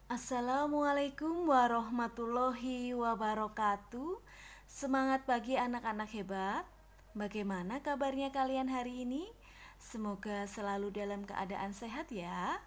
Assalamualaikum warahmatullahi wabarakatuh. Semangat pagi anak-anak hebat. Bagaimana kabarnya kalian hari ini? Semoga selalu dalam keadaan sehat ya.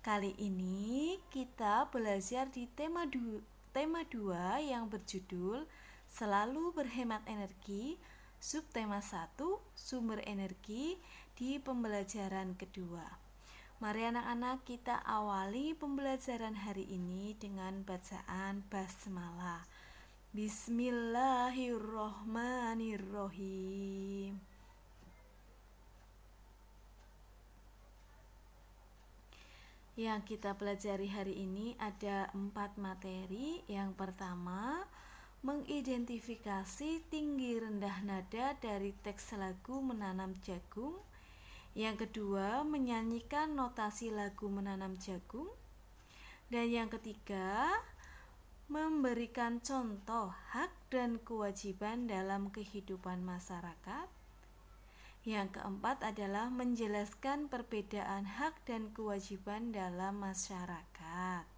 Kali ini kita belajar di tema 2 yang berjudul Selalu Berhemat Energi, subtema 1 Sumber Energi di pembelajaran kedua. Mari anak-anak kita awali pembelajaran hari ini dengan bacaan basmalah. Bismillahirrohmanirrohim. Yang kita pelajari hari ini ada 4 materi. Yang pertama, mengidentifikasi tinggi rendah nada dari teks lagu Menanam Jagung. Yang kedua, menyanyikan notasi lagu Menanam Jagung. Dan yang ketiga, memberikan contoh hak dan kewajiban dalam kehidupan masyarakat. Yang keempat adalah menjelaskan perbedaan hak dan kewajiban dalam masyarakat.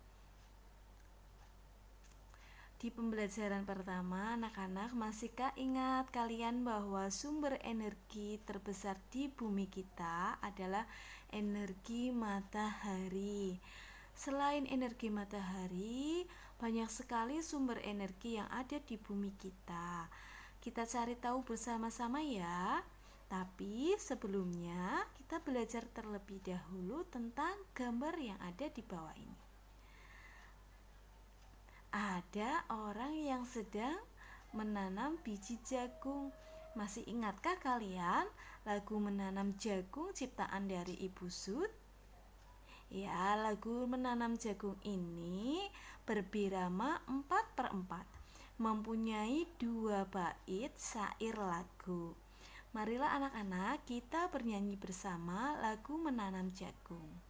Di pembelajaran pertama, anak-anak masihkah ingat kalian bahwa sumber energi terbesar di bumi kita adalah energi matahari? Selain energi matahari, banyak sekali sumber energi yang ada di bumi kita. Kita cari tahu bersama-sama ya. Tapi sebelumnya kita belajar terlebih dahulu tentang gambar yang ada di bawah ini. Ada orang yang sedang menanam biji jagung. Masih ingatkah kalian lagu Menanam Jagung ciptaan dari Ibu Sud? Ya, lagu Menanam Jagung ini berbirama 4/4, mempunyai 2 bait syair lagu. Marilah anak-anak kita bernyanyi bersama lagu Menanam Jagung.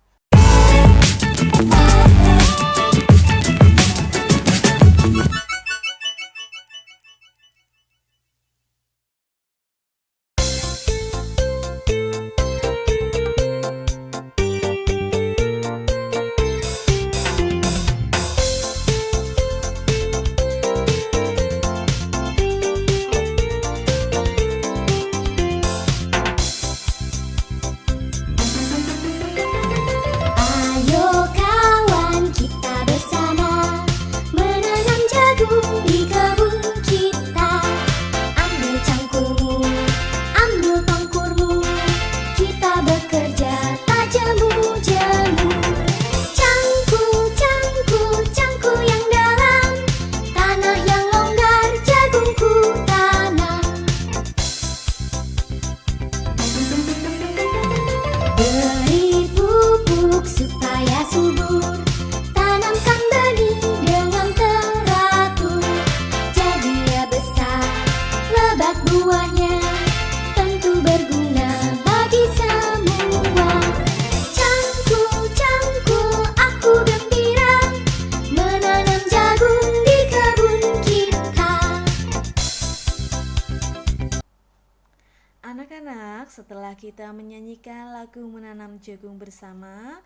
Anak-anak, setelah kita menyanyikan lagu Menanam Jagung bersama,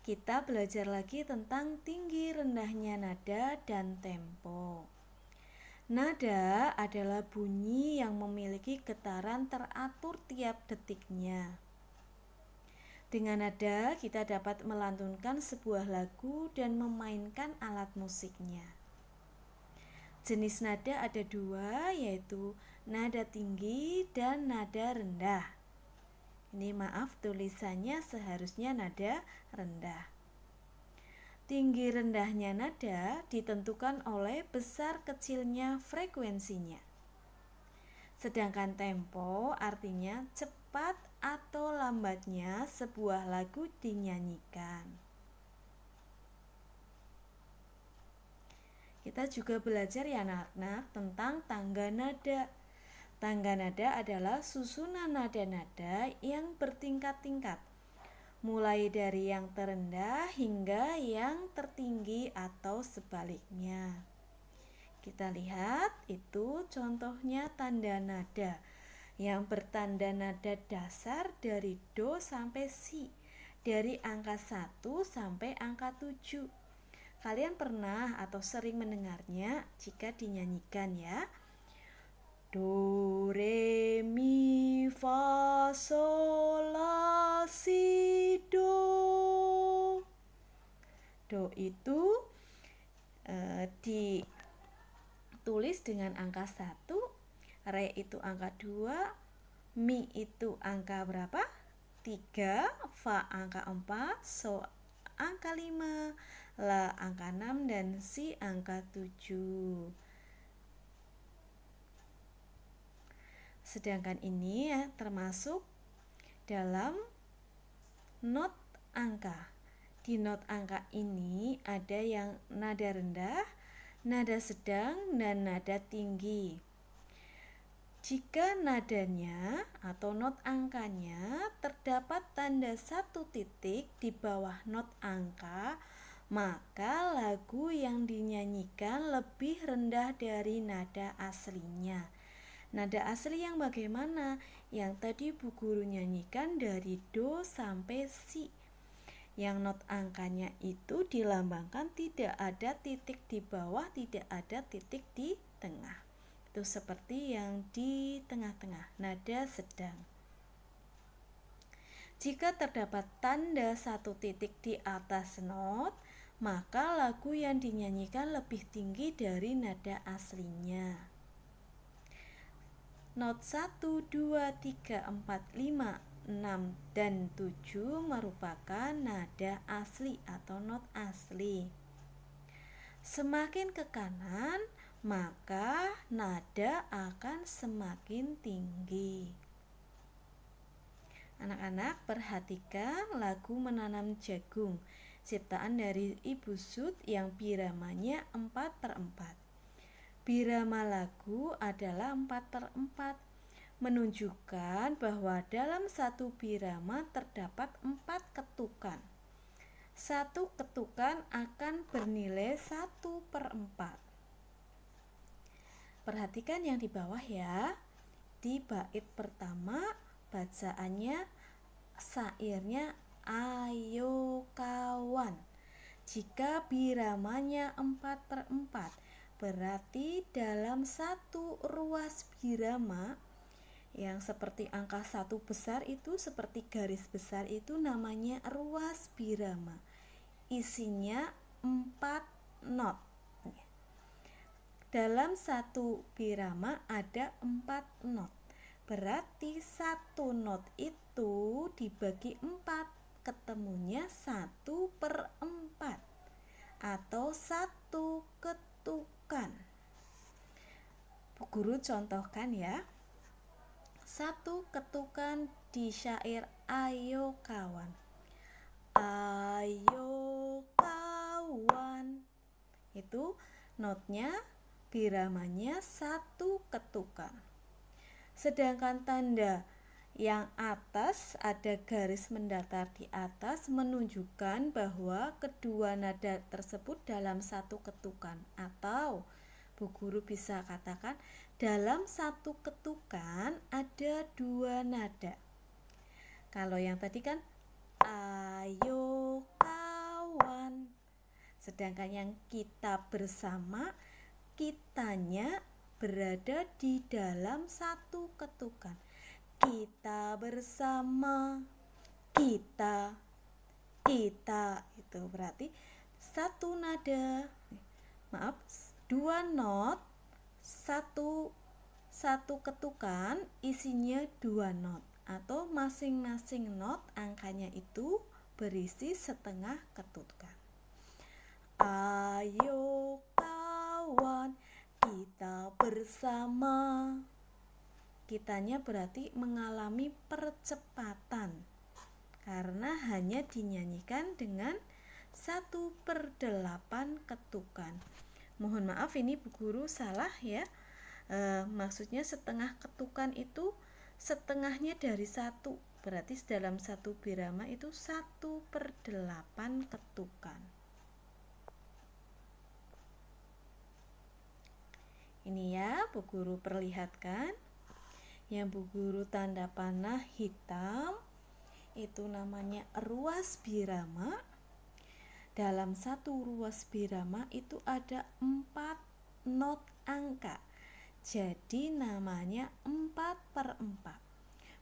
kita belajar lagi tentang tinggi rendahnya nada dan tempo. Nada adalah bunyi yang memiliki getaran teratur tiap detiknya. Dengan nada, kita dapat melantunkan sebuah lagu dan memainkan alat musiknya. Jenis nada ada 2, yaitu nada tinggi dan nada rendah. Ini maaf, tulisannya seharusnya nada rendah. Tinggi rendahnya nada ditentukan oleh besar kecilnya frekuensinya. Sedangkan tempo artinya cepat atau lambatnya sebuah lagu dinyanyikan. Kita juga belajar ya anak-anak tentang tangga nada. Tangga nada adalah susunan nada-nada yang bertingkat-tingkat, mulai dari yang terendah hingga yang tertinggi atau sebaliknya. Kita lihat itu contohnya tanda nada yang bertanda nada dasar dari do sampai si, dari angka 1 sampai angka 7. Kalian pernah atau sering mendengarnya jika dinyanyikan ya. Do, re, mi, fa, sol, la, si, do. Do itu ditulis dengan angka 1, re itu angka 2, mi itu angka berapa? 3, fa angka 4, sol angka 5, la angka 6, dan si angka 7. Sedangkan ini ya termasuk dalam not angka. Di not angka ini ada yang nada rendah, nada sedang, dan nada tinggi. Jika nadanya atau not angkanya terdapat tanda 1 titik di bawah not angka, maka lagu yang dinyanyikan lebih rendah dari nada aslinya. Nada asli yang bagaimana? Yang tadi Bu Guru nyanyikan dari do sampai si. Yang not angkanya itu dilambangkan tidak ada titik di bawah, tidak ada titik di tengah. Itu seperti yang di tengah-tengah, nada sedang. Jika terdapat tanda 1 titik di atas not, maka lagu yang dinyanyikan lebih tinggi dari nada aslinya. Not 1, 2, 3, 4, 5, 6, dan 7 merupakan nada asli atau not asli. Semakin ke kanan, maka nada akan semakin tinggi. Anak-anak, perhatikan lagu Menanam Jagung, ciptaan dari Ibu Sud yang biramanya 4/4. Birama lagu adalah 4/4, menunjukkan bahwa dalam satu birama terdapat 4 ketukan. 1 ketukan akan bernilai 1/4. Perhatikan yang di bawah ya. Di bait pertama bacaannya sairnya ayo kawan. Jika biramanya 4/4, berarti dalam satu ruas birama yang seperti angka 1 besar itu, seperti garis besar itu namanya ruas birama. Isinya 4 not. Dalam satu birama ada 4 not. Berarti 1 not itu dibagi 4, ketemunya 1/4 atau 1 ketukan. Bu Guru contohkan ya. 1 ketukan di syair ayo kawan. Ayo kawan. Itu notnya, biramanya 1 ketukan. Sedangkan tanda yang atas ada garis mendatar di atas menunjukkan bahwa kedua nada tersebut dalam 1 ketukan, atau Bu Guru bisa katakan dalam 1 ketukan ada 2 nada. Kalau yang tadi kan ayo kawan, sedangkan yang kita bersama, kitanya berada di dalam 1 ketukan. Kita bersama, kita itu berarti 1 nada, 2 not, 1 ketukan isinya 2 not, atau masing-masing not angkanya itu berisi setengah ketukan. Ayo kawan, kita bersama. Kitanya berarti mengalami percepatan karena hanya dinyanyikan dengan 1/8 ketukan. Mohon maaf, ini Bu Guru salah ya. Maksudnya setengah ketukan itu setengahnya dari 1, berarti dalam 1 birama itu 1/8 ketukan. Ini ya Bu Guru perlihatkan. Yang Bu Guru tanda panah hitam itu namanya ruas birama. Dalam satu ruas birama itu ada 4 not angka. Jadi namanya 4/4.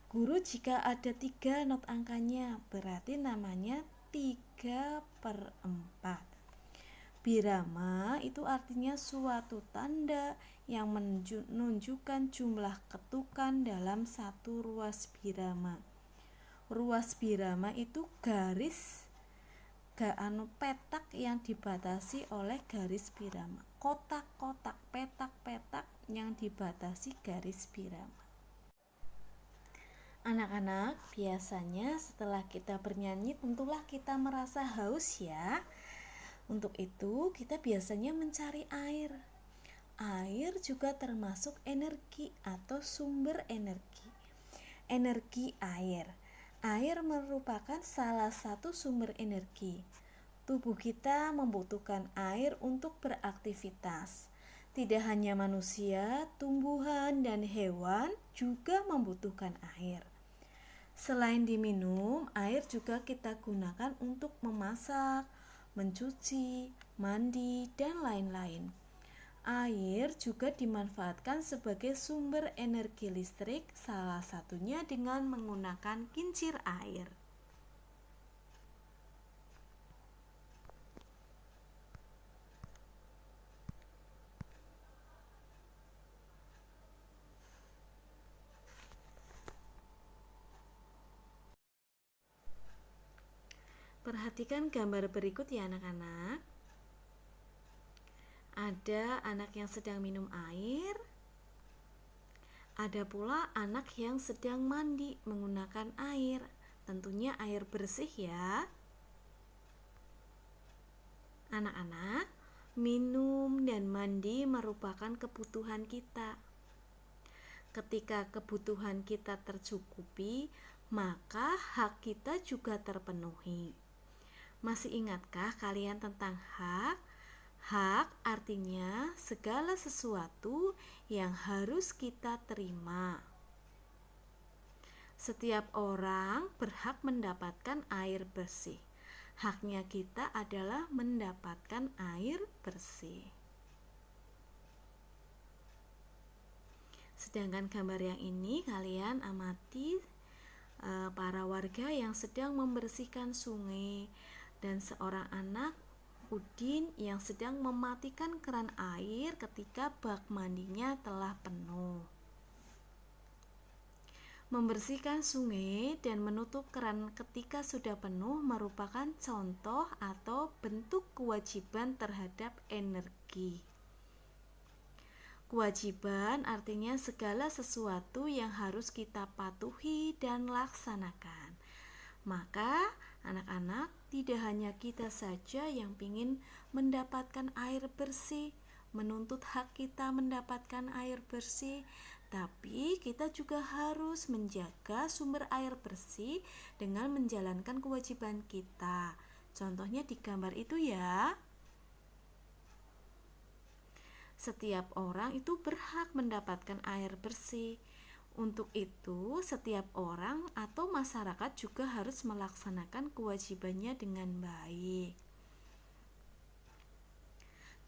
Guru jika ada 3 not angkanya berarti namanya 3/4. Birama itu artinya suatu tanda yang menunjukkan jumlah ketukan dalam satu ruas birama. Ruas birama itu garis petak yang dibatasi oleh garis birama. Kotak-kotak, petak-petak yang dibatasi garis birama. Anak-anak, biasanya setelah kita bernyanyi tentulah kita merasa haus ya. Untuk itu kita biasanya mencari air. Air juga termasuk energi atau sumber energi. Energi air. Air merupakan salah satu sumber energi. Tubuh kita membutuhkan air untuk beraktivitas. Tidak hanya manusia, tumbuhan, dan hewan juga membutuhkan air. Selain diminum, air juga kita gunakan untuk memasak, mencuci, mandi, dan lain-lain. Air juga dimanfaatkan sebagai sumber energi listrik, salah satunya dengan menggunakan kincir air. Perhatikan gambar berikut ya anak-anak. Ada anak yang sedang minum air. Ada pula anak yang sedang mandi menggunakan air. Tentunya air bersih ya. Anak-anak, minum dan mandi merupakan kebutuhan kita. Ketika kebutuhan kita tercukupi, maka hak kita juga terpenuhi. Masih ingatkah kalian tentang hak? Hak artinya segala sesuatu yang harus kita terima. Setiap orang berhak mendapatkan air bersih. Haknya kita adalah mendapatkan air bersih. Sedangkan gambar yang ini kalian amati para warga yang sedang membersihkan sungai dan seorang anak Udin yang sedang mematikan keran air ketika bak mandinya telah penuh. Membersihkan sungai dan menutup keran ketika sudah penuh merupakan contoh atau bentuk kewajiban terhadap energi. Kewajiban artinya segala sesuatu yang harus kita patuhi dan laksanakan. Maka anak-anak, tidak hanya kita saja yang ingin mendapatkan air bersih, menuntut hak kita mendapatkan air bersih, tapi kita juga harus menjaga sumber air bersih dengan menjalankan kewajiban kita. Contohnya di gambar itu ya. Setiap orang itu berhak mendapatkan air bersih. Untuk itu, setiap orang atau masyarakat juga harus melaksanakan kewajibannya dengan baik.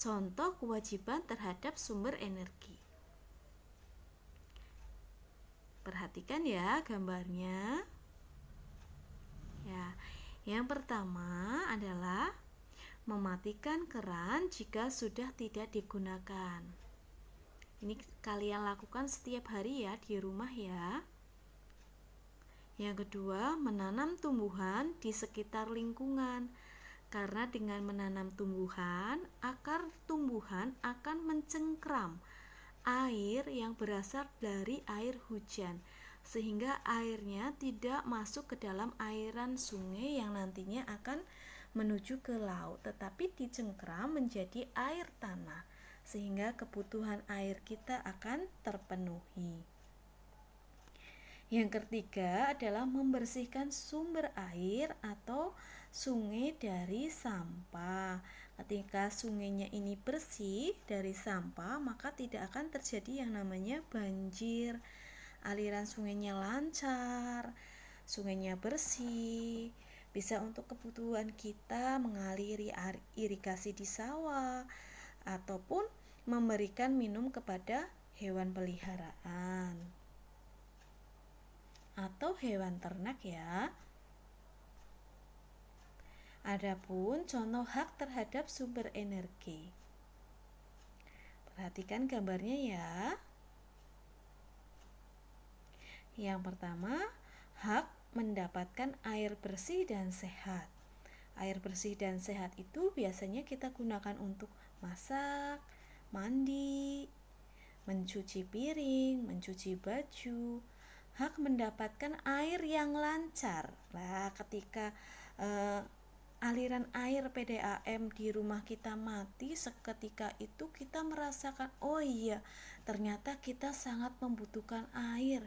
Contoh kewajiban terhadap sumber energi. Perhatikan ya gambarnya. Ya, yang pertama adalah mematikan keran jika sudah tidak digunakan. Ini kalian lakukan setiap hari ya di rumah ya. Yang kedua, menanam tumbuhan di sekitar lingkungan. Karena dengan menanam tumbuhan, akar tumbuhan akan mencengkram air yang berasal dari air hujan, sehingga airnya tidak masuk ke dalam aliran sungai yang nantinya akan menuju ke laut, tetapi dicengkram menjadi air tanah, sehingga kebutuhan air kita akan terpenuhi. Yang ketiga adalah membersihkan sumber air atau sungai dari sampah. Ketika sungainya ini bersih dari sampah, maka tidak akan terjadi yang namanya banjir. Aliran sungainya lancar, sungainya bersih, Bisa untuk kebutuhan kita mengaliri irigasi di sawah ataupun memberikan minum kepada hewan peliharaan atau hewan ternak ya. Adapun contoh hak terhadap sumber energi. Perhatikan gambarnya ya. Yang pertama, hak mendapatkan air bersih dan sehat. Air bersih dan sehat itu biasanya kita gunakan untuk masak, mandi, mencuci piring, mencuci baju. Hak mendapatkan air yang lancar. Nah, ketika aliran air PDAM di rumah kita mati, seketika itu kita merasakan, oh iya, ternyata kita sangat membutuhkan air.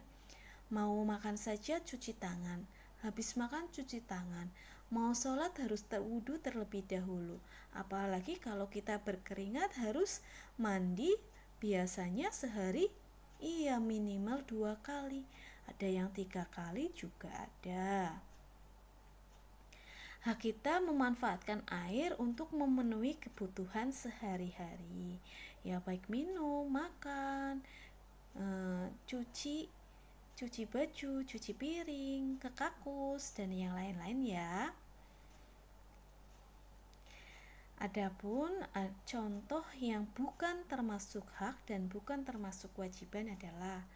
Mau makan saja cuci tangan, habis makan cuci tangan, mau sholat harus berwudu terlebih dahulu. Apalagi kalau kita berkeringat harus mandi, biasanya sehari iya minimal 2 kali, ada yang 3 kali juga ada. Hak kita memanfaatkan air untuk memenuhi kebutuhan sehari-hari, ya baik minum, makan, cuci baju, cuci piring, ke kakus, dan yang lain-lain ya. Adapun contoh yang bukan termasuk hak dan bukan termasuk kewajiban adalah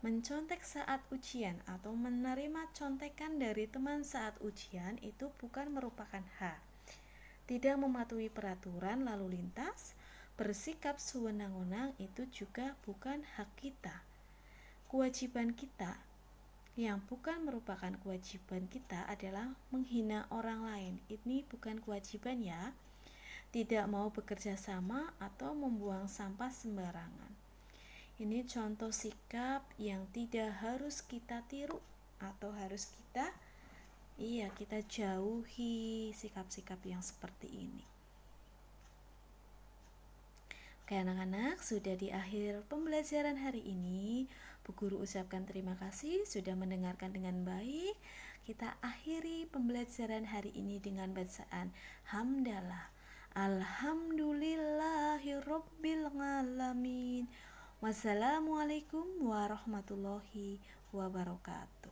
mencontek saat ujian atau menerima contekan dari teman saat ujian itu bukan merupakan hak. Tidak mematuhi peraturan lalu lintas, bersikap sewenang-wenang itu juga bukan hak kita. Kewajiban kita yang bukan merupakan kewajiban kita adalah menghina orang lain. Ini bukan kewajiban ya. Tidak mau bekerja sama atau membuang sampah sembarangan. Ini contoh sikap yang tidak harus kita tiru atau harus kita jauhi sikap-sikap yang seperti ini. Oke anak-anak, sudah di akhir pembelajaran hari ini. Bu Guru ucapkan terima kasih sudah mendengarkan dengan baik. Kita akhiri pembelajaran hari ini dengan bacaan hamdalah. Alhamdulillahirabbil alamin. Wassalamualaikum warahmatullahi wabarakatuh.